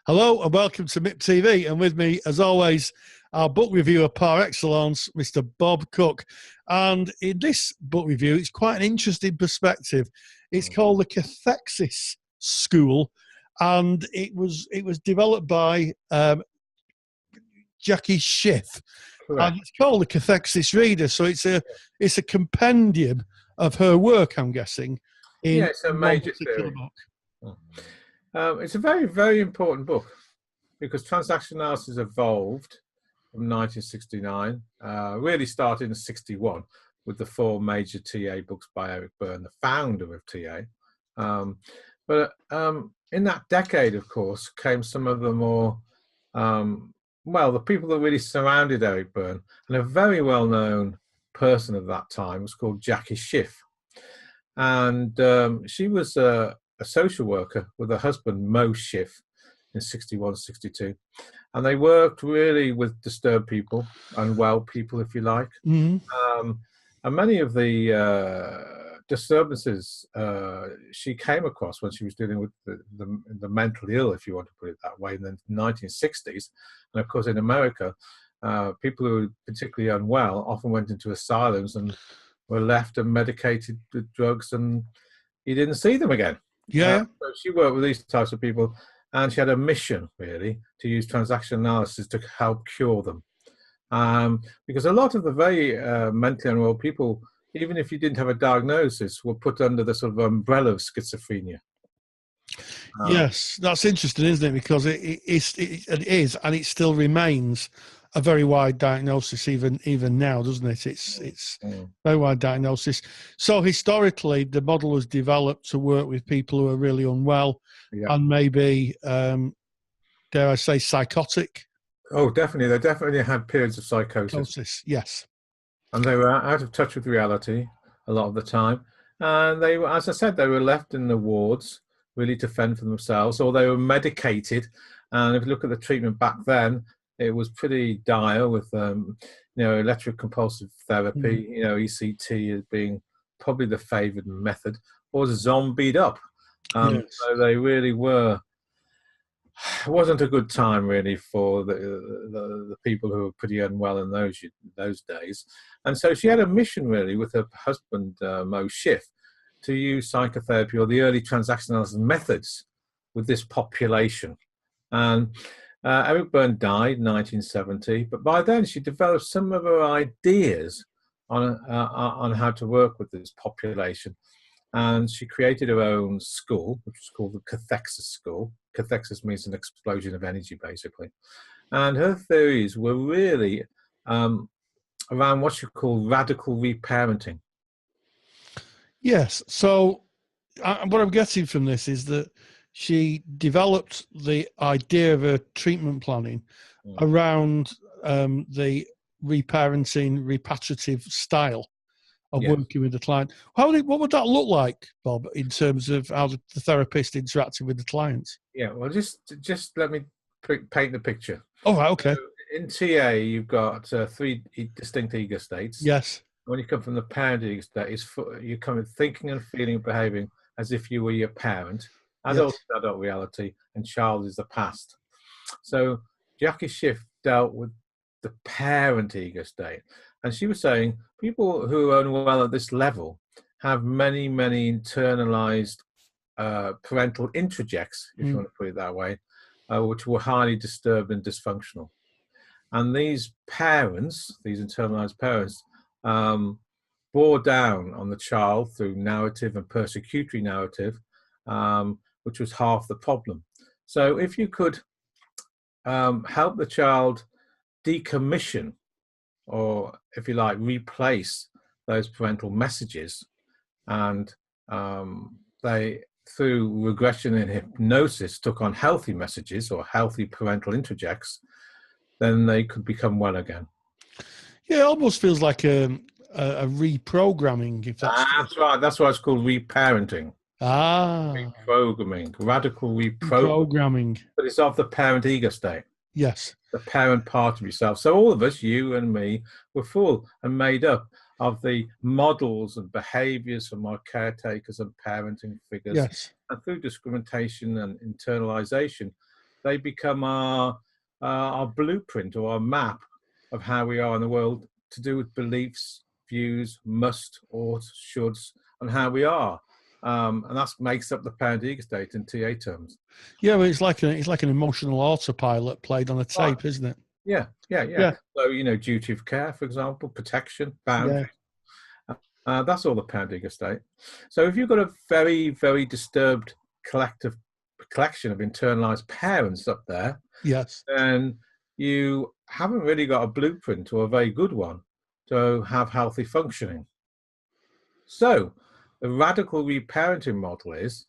Hello and welcome to MIP TV, and with me, as always, our book reviewer par excellence, Mr. Bob Cook. And in this book review, it's quite an interesting perspective. It's called the Cathexis School, and it was developed by Jackie Schiff. Correct. And it's called the Catharsis Reader, so it's a compendium of her work, I'm guessing. It's a major theory. Book. It's a very, very important book because transaction analysis evolved from 1969, really started in 61 with the four major TA books by Eric Byrne, the founder of TA. But in that decade, of course, came some of the more, the people that really surrounded Eric Byrne. And a very well-known person of that time was called Jackie Schiff. And she was a social worker with her husband, Mo Schiff, in 61, 62. And they worked really with disturbed people, unwell people, if you like. Mm-hmm. And many of the disturbances she came across when she was dealing with the mentally ill, if you want to put it that way, in the 1960s. And of course, in America, people who were particularly unwell often went into asylums and were left and medicated with drugs, and you didn't see them again. Yeah. So she worked with these types of people, and she had a mission, really, to use transaction analysis to help cure them. Because a lot of the very mentally unwell people, even if you didn't have a diagnosis, were put under the sort of umbrella of schizophrenia. Yes, that's interesting, isn't it? Because it is, and it still remains a very wide diagnosis even now, doesn't it? It's very wide diagnosis. So historically, the model was developed to work with people who are really unwell and maybe, dare I say, psychotic. Oh, definitely. They definitely had periods of psychosis. Yes. And they were out of touch with reality a lot of the time. And they were, as I said, they were left in the wards really to fend for themselves, or they were medicated. And if you look at the treatment back then, it was pretty dire with, electroconvulsive therapy, ECT as being probably the favored method, or zombied up. So they really were. It wasn't a good time really for the people who were pretty unwell in those days. And so she had a mission really with her husband, Mo Schiff, to use psychotherapy or the early transaction analysis methods with this population. And Eric Byrne died in 1970, but by then she developed some of her ideas on how to work with this population. And she created her own school, which is called the Cathexis School. Cathexis means an explosion of energy, basically. And her theories were really around what she called radical reparenting. Yes. So what I'm getting from this is that she developed the idea of a treatment planning around the reparenting, repatriative style of working with the client. What would that look like, Bob, in terms of how the therapist interacted with the clients? Yeah, well, just let me paint the picture. Oh, right, okay. So in TA, you've got three distinct ego states. Yes. When you come from the parent ego state, you come thinking and feeling and behaving as if you were your parent. Adult is adult reality, and child is the past. So Jackie Schiff dealt with the parent ego state. And she was saying people who are unwell at this level have many, many internalized parental introjects, if you want to put it that way, which were highly disturbed and dysfunctional. And these parents, these internalized parents, bore down on the child through narrative and persecutory narrative, which was half the problem. So if you could help the child decommission, or if you like, replace those parental messages, and they, through regression and hypnosis, took on healthy messages or healthy parental introjects, then they could become well again. Yeah, it almost feels like a reprogramming. If that's right. That's why it's called reparenting. Reprogramming, radical reprogramming. But it's of the parent ego state. Yes. The parent part of yourself. So all of us, you and me, were full and made up of the models and behaviors from our caretakers and parenting figures. Yes. And through discrimination and internalization, they become our blueprint or our map of how we are in the world, to do with beliefs, views, must, ought, shoulds, and how we are. And that makes up the parent ego state in TA terms. Yeah, but it's like an emotional autopilot played on a tape, isn't it? Yeah. Yeah. So, duty of care, for example, protection, boundaries. That's all the parent ego state. So if you've got a very, very disturbed collection of internalized parents up there, Yes. then you haven't really got a blueprint, or a very good one, to have healthy functioning. So the radical reparenting model is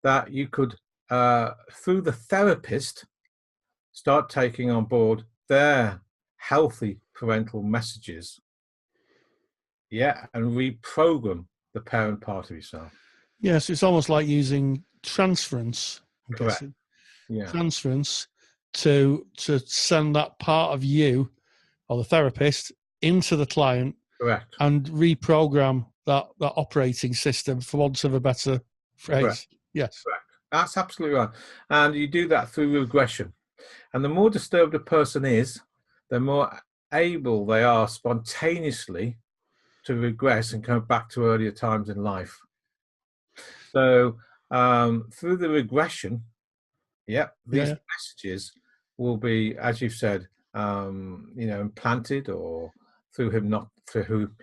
that you could, through the therapist, start taking on board their healthy parental messages, and reprogram the parent part of yourself. Yes, it's almost like using transference, I'm Correct. guessing. Yeah. Transference to send that part of you, or the therapist, into the client. Correct. And reprogram that operating system, for want of a better phrase. Correct. Yes. Correct. That's absolutely right. And you do that through regression. And the more disturbed a person is, the more able they are spontaneously to regress and come back to earlier times in life. So through the regression, these messages will be, as you've said, implanted, or through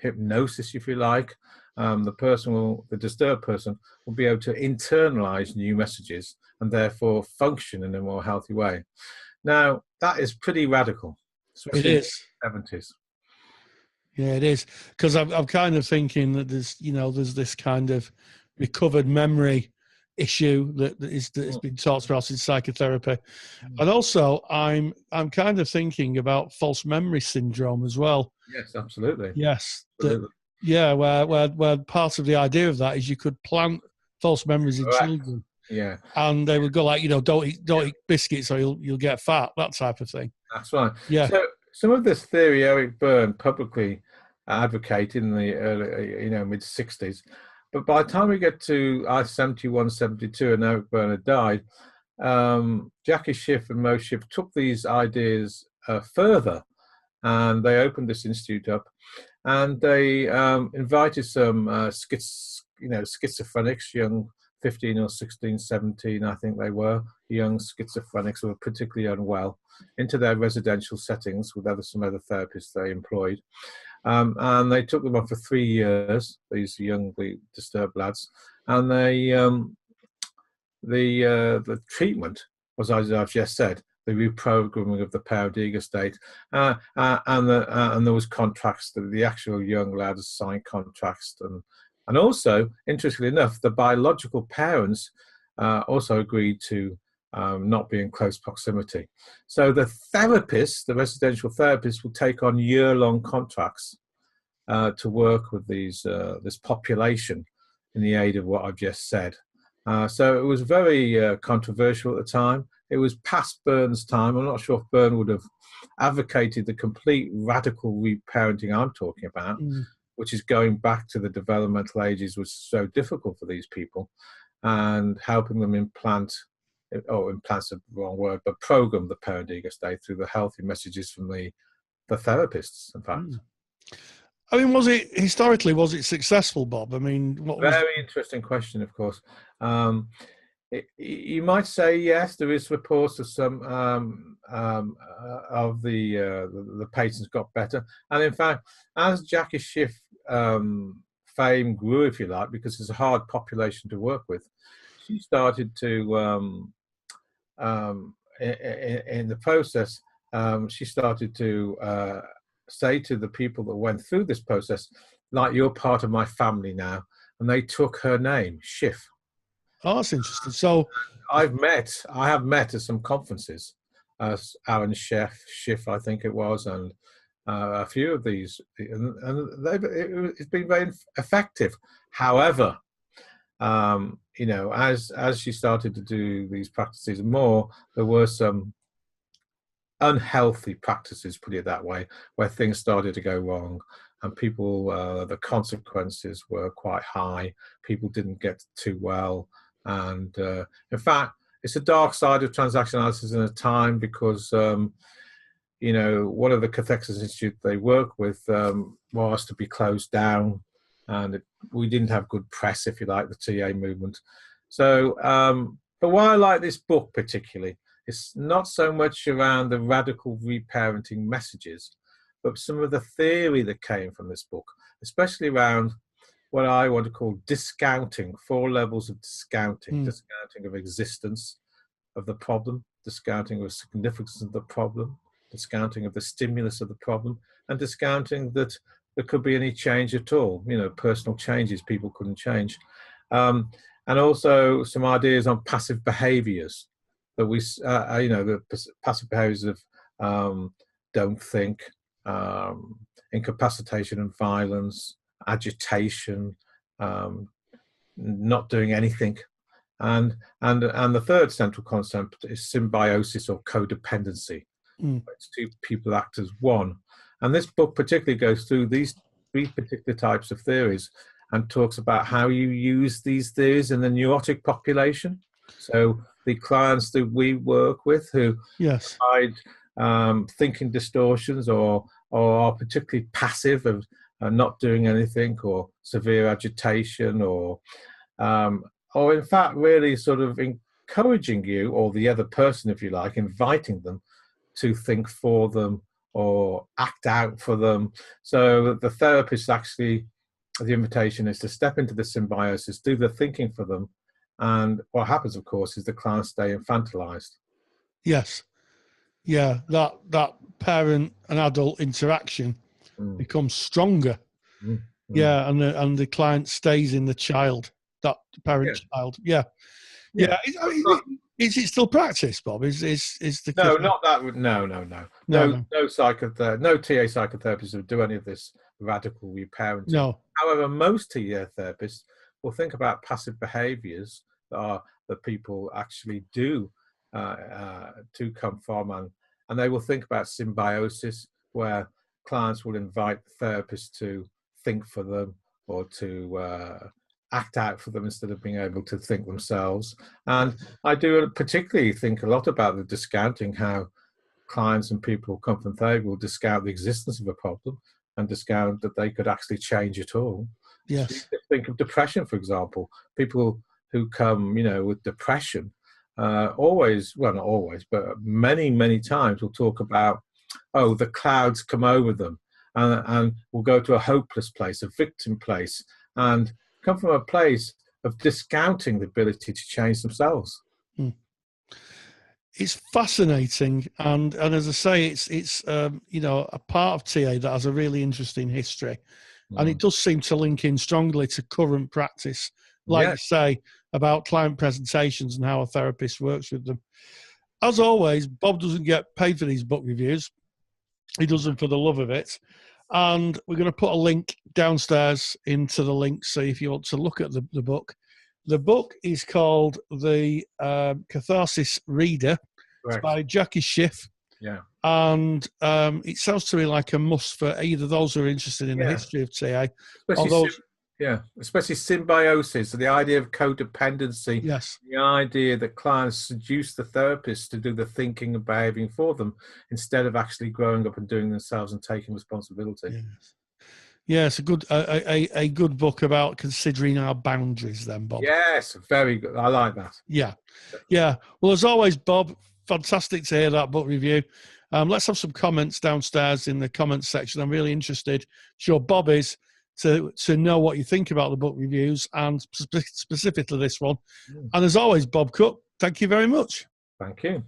hypnosis, if you like. The disturbed person will be able to internalize new messages and therefore function in a more healthy way. Now, that is pretty radical, especially It is. in the 70s. Yeah, it is. Because I'm kind of thinking that there's this kind of recovered memory issue that has been talked about in psychotherapy. And also I'm kind of thinking about false memory syndrome as well. Yes, absolutely. Yes. Absolutely. Where part of the idea of that is you could plant false memories in children. Yeah. And they would go like, don't eat biscuits or you'll get fat, that type of thing. That's right. Yeah. So some of this theory Eric Berne publicly advocated in the early, mid-60s. But by the time we get to 71, 72, and Eric Berne had died, Jackie Schiff and Mo Schiff took these ideas further, and they opened this institute up, and they invited some schizophrenics, young 15 or 16, 17, I think they were, young schizophrenics who were particularly unwell, into their residential settings with some other therapists they employed. And they took them on for 3 years, these youngly disturbed lads. And the treatment was, as I've just said, the reprogramming of the parent ego state, and there was contracts that the actual young lads signed contracts, and also, interestingly enough, the biological parents also agreed to not be in close proximity. So the therapists, the residential therapists, will take on year-long contracts to work with this population in the aid of what I've just said. So it was very controversial at the time. It was past Berne's time. I'm not sure if Berne would have advocated the complete radical reparenting I'm talking about, which is going back to the developmental ages, was so difficult for these people, and helping them implant's the wrong word, but program the parent ego state through the healthy messages from the therapists, in fact. I mean, was it successful, Bob? I mean, very interesting question, of course. You might say yes. There is reports of some of the patients got better, and in fact, as Jackie Schiff fame grew, if you like, because it's a hard population to work with, she started to in the process, she started to say to the people that went through this process, like, you're part of my family now, and they took her name, Schiff. Oh, that's interesting. So I have met at some conferences, Aaron Schiff, I think it was, and a few of these, and it's been very effective. However, as she started to do these practices more, there were some unhealthy practices, put it that way, where things started to go wrong, and people, the consequences were quite high. People didn't get too well, and in fact, it's a dark side of transaction analysis in a time because you know, one of the Cathexis Institute they work with was to be closed down, and we didn't have good press, if you like, the TA movement. So, but why I like this book particularly, it's not so much around the radical reparenting messages, but some of the theory that came from this book, especially around what I want to call discounting, 4 levels of discounting, discounting of existence of the problem, discounting of significance of the problem, discounting of the stimulus of the problem, and discounting that there could be any change at all, you know, personal changes people couldn't change. And also some ideas on passive behaviors that we, you know, the passive behaviors of don't think, incapacitation and violence, agitation, not doing anything. And the third central concept is symbiosis or codependency. It's 2 people act as one. And this book particularly goes through these 3 particular types of theories and talks about how you use these theories in the neurotic population. So the clients that we work with who hide thinking distortions or are particularly passive of not doing anything, or severe agitation, or in fact really sort of encouraging you, or the other person, if you like, inviting them to think for them or act out for them. So the therapist actually, the invitation is to step into the symbiosis, do the thinking for them, and what happens, of course, is the clients stay infantilized. Yes. Yeah, that parent and adult interaction becomes stronger. Yeah, and the client stays in the child, that parent child. Yeah. Is it still practice, Bob? Is the no, not that? No psychotherapist, no TA psychotherapists would do any of this radical reparenting. No. However, most TA therapists will think about passive behaviours that people actually do to come from, and they will think about symbiosis, where clients will invite the therapist to think for them or to act out for them instead of being able to think themselves. And I do particularly think a lot about the discounting, how clients and people who come from therapy will discount the existence of a problem and discount that they could actually change it all. Yes. So think of depression, for example. People who come, you know, with depression, always, well, not always, but many times will talk about, oh, the clouds come over them, and will go to a hopeless place, a victim place, and come from a place of discounting the ability to change themselves. It's fascinating, and as I say, it's you know, a part of TA that has a really interesting history, and it does seem to link in strongly to current practice, like you say, about client presentations and how a therapist works with them. As always, Bob doesn't get paid for these book reviews. He does them for the love of it. And we're going to put a link downstairs into the link, so if you want to look at the book. The book is called The Catharsis Reader. It's by Jackie Schiff. Yeah. And it sounds to me like a must for either those who are interested in the history of TA, or those... especially symbiosis, so the idea of codependency, the idea that clients seduce the therapist to do the thinking and behaving for them instead of actually growing up and doing themselves and taking responsibility. Yes, a good book about considering our boundaries then, Bob. Yes, very good. I like that. Yeah. Well, as always, Bob, fantastic to hear that book review. Let's have some comments downstairs in the comments section. I'm really interested, sure Bob is, to know what you think about the book reviews, and specifically this one. And as always, Bob Cook, thank you very much. Thank you.